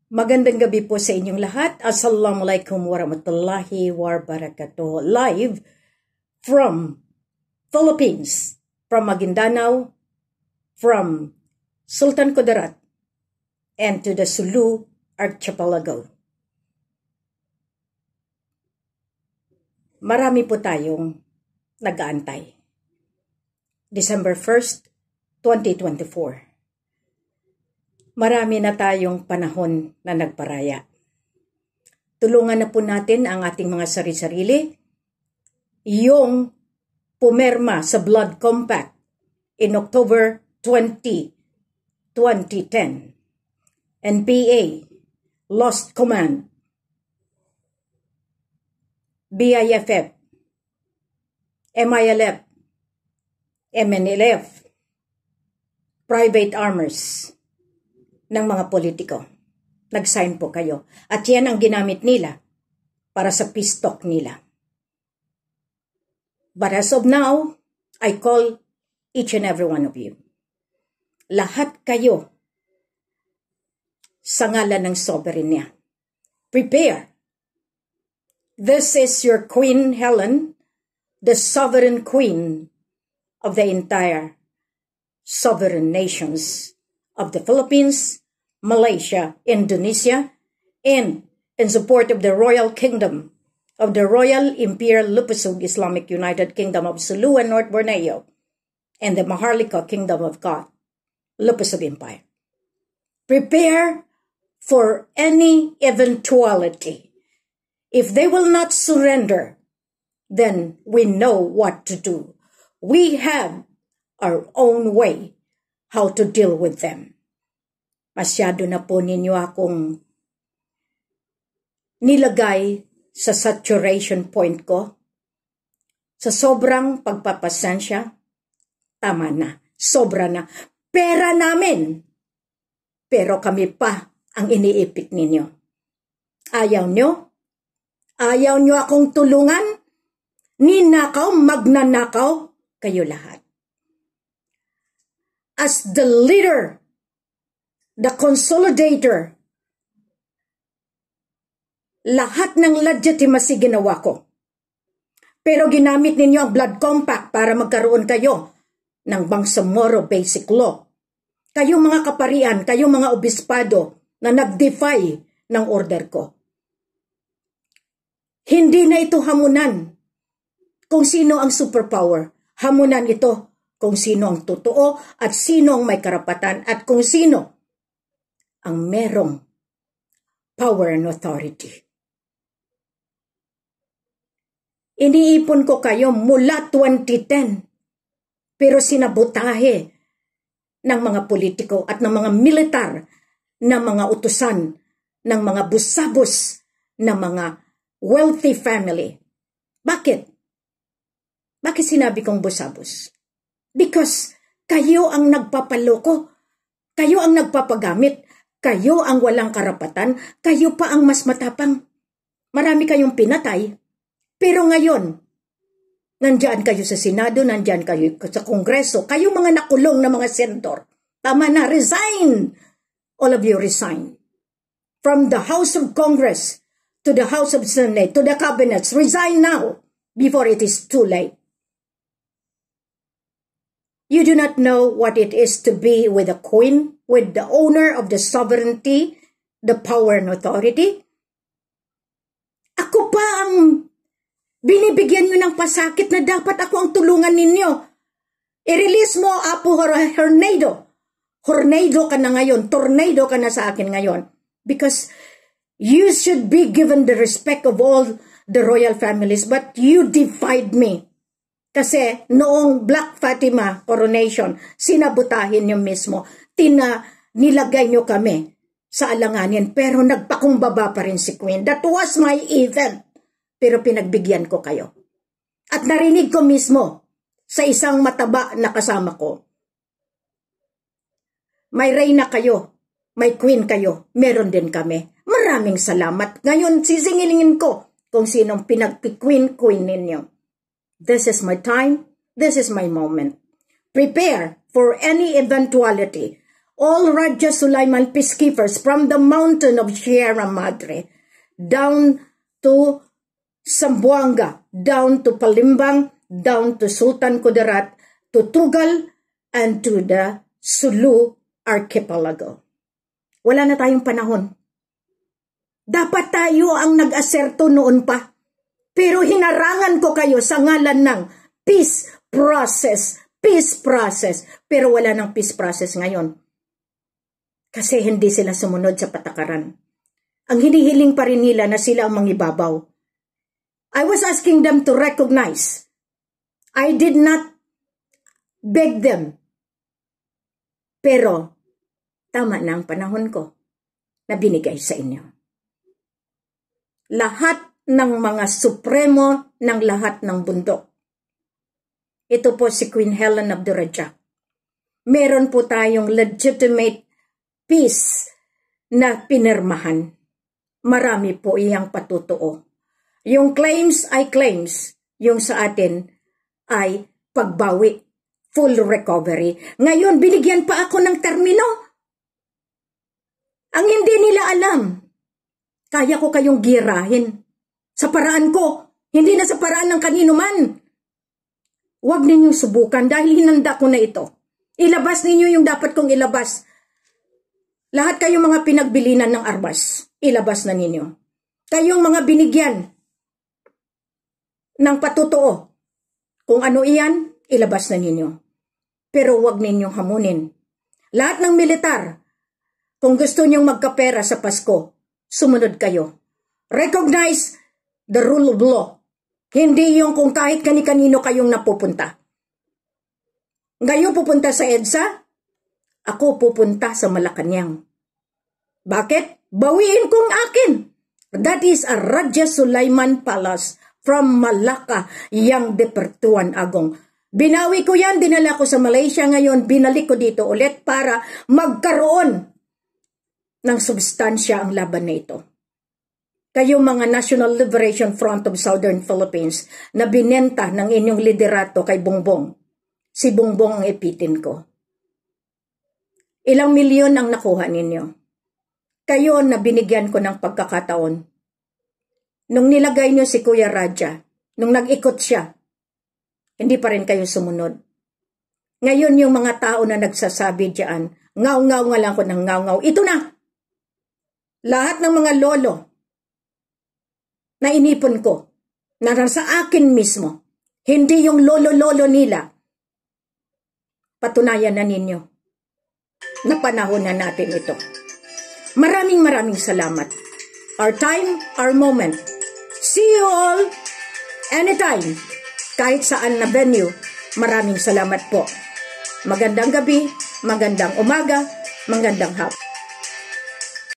Magandang gabi po sa inyong lahat. Assalamualaikum warahmatullahi wabarakatuh. Live from Philippines, from Maguindanao, from Sultan Kudarat, and to the Sulu Archipelago. Marami po tayong nag-aantay. December 1st, 2024. Marami na tayong panahon na nagparaya. Tulungan na po natin ang ating mga sarili-sarili. Yung pumirma sa Blood Compact in October 20, 2010. NPA, Lost Command, BIFF, MILF, MNLF, private armors ng mga politiko. Nag-sign po kayo. At yan ang ginamit nila para sa peace talk nila. But as of now, I call each and every one of you. Lahat kayo sa ngalan ng sovereignty. Prepare. This is your Queen Helen, the sovereign queen of the entire sovereign nations of the Philippines, Malaysia, Indonesia, and in support of the Royal Kingdom of the Royal Imperial Lupusug Islamic United Kingdom of Sulu and North Borneo, and the Maharlika Kingdom of God, Lupusug Empire. Prepare for any eventuality. If they will not surrender, then we know what to do. We have our own way how to deal with them. Masyado na po ninyo akong nilagay sa saturation point ko. Sa sobrang pagpapasensya, tama na, sobra na. Pera namin, pero kami pa ang iniipit ninyo. Ayaw nyo? Ayaw nyo akong tulungan? Ninakaw, magnanakaw, kayo lahat. As the leader, the consolidator, lahat ng legitimacy ginawa ko. Pero ginamit ninyo ang Blood Compact para magkaroon kayo ng Bangsamoro Basic Law. Kayong mga kaparian, kayong mga obispado na nag-defy ng order ko. Hindi na ito hamunan kung sino ang superpower. Hamunan ito kung sino ang totoo at sino ang may karapatan at kung sino ang merong power and authority. Iniipon ko kayo mula 2010 pero sinabotahe ng mga politiko at ng mga militar, ng mga utusan, ng mga busabos, ng mga wealthy family. Bakit? Bakit sinabi kong busabos? Because kayo ang nagpapaloko, kayo ang nagpapagamit, kayo ang walang karapatan, kayo pa ang mas matapang. Marami kayong pinatay, pero ngayon, nandyan kayo sa Senado, nandyan kayo sa Kongreso, kayo mga nakulong na mga senador. Tama na, resign! All of you resign. From the House of Congress to the House of Senate to the cabinets, resign now before it is too late. You do not know what it is to be with a queen, with the owner of the sovereignty, the power and authority. Ako pa ang binibigyan nyo ng pasakit na dapat ako ang tulungan ninyo. I-release mo, Apo Hornado. Hornado ka na ngayon. Tornado ka na sa akin ngayon. Because you should be given the respect of all the royal families, but you defied me. Kasi noong Black Fatima coronation, sinabotahin nyo mismo. Nilagay nyo kami sa alanganin, pero nagpakumbaba pa rin si Queen. That was my event. Pero pinagbigyan ko kayo. At narinig ko mismo sa isang mataba na kasama ko. May reyna kayo, may queen kayo, meron din kami. Maraming salamat. Ngayon, sisingilingin ko kung sinong pinag-queen ninyo. This is my time. This is my moment. Prepare for any eventuality. all Raja Sulaiman peacekeepers from the mountain of Sierra Madre down to Zamboanga, down to Palimbang, down to Sultan Kudarat, to Tugal, and to the Sulu Archipelago. Wala na tayong panahon. Dapat tayo ang nag-aserto noon pa. Pero hinarangan ko kayo sa ngalan ng peace process. Pero wala ng peace process ngayon. Kasi hindi sila sumunod sa patakaran. Ang hinihiling pa rin nila na sila ang mangibabaw. I was asking them to recognize. I did not beg them. Pero tama na ang panahon ko na binigay sa inyo. Lahat ng mga supremo ng lahat ng bundok. Ito po si Queen Helen Abdurrahman. Meron po tayong legitimate peace na pinirmahan. Marami po iyang patutuo. Yung claims ay claims. Yung sa atin ay pagbawi. Full recovery. Ngayon, binigyan pa ako ng termino. Ang hindi nila alam. Kaya ko kayong girahin. Sa paraan ko. Hindi na sa paraan ng kanino man. Huwag ninyong subukan dahil hinanda ko na ito. Ilabas ninyo yung dapat kong ilabas. Lahat kayong mga pinagbilinan ng armas, ilabas na ninyo. Kayong mga binigyan ng patutuo, kung ano iyan, ilabas na ninyo. Pero huwag ninyong hamunin. Lahat ng militar, kung gusto ninyong magkapera sa Pasko, sumunod kayo. Recognize the rule of law. Hindi yung kung kahit kani-kanino kayong napupunta. Ngayon pupunta sa EDSA, ako pupunta sa Malacanang. Bakit? Bawiin kong akin. That is a Raja Sulaiman Palace from Malacca, Yang de Pertuan Agong. Binawi ko yan, dinala ko sa Malaysia ngayon, binalik ko dito ulit para magkaroon ng substansya ang laban na ito. Kayong mga National Liberation Front of Southern Philippines na binenta ng inyong liderato kay Bongbong. Si Bongbong ang ipitin ko. Ilang milyon ang nakuha ninyo. Kayo na binigyan ko ng pagkakataon. Nung nilagay nyo si Kuya Raja, nung nag-ikot siya, hindi pa rin kayo sumunod. Ngayon yung mga tao na nagsasabi diyan, ngaw-ngaw nga lang ko ng ngaw-ngaw. Ito na! Lahat ng mga lolo na inipon ko, na sa akin mismo, hindi yung lolo-lolo nila, patunayan na ninyo na panahon na natin ito. Maraming salamat. Our time, our moment. See you all anytime. Kahit saan na venue, maraming salamat po. Magandang gabi, magandang umaga, magandang hapon.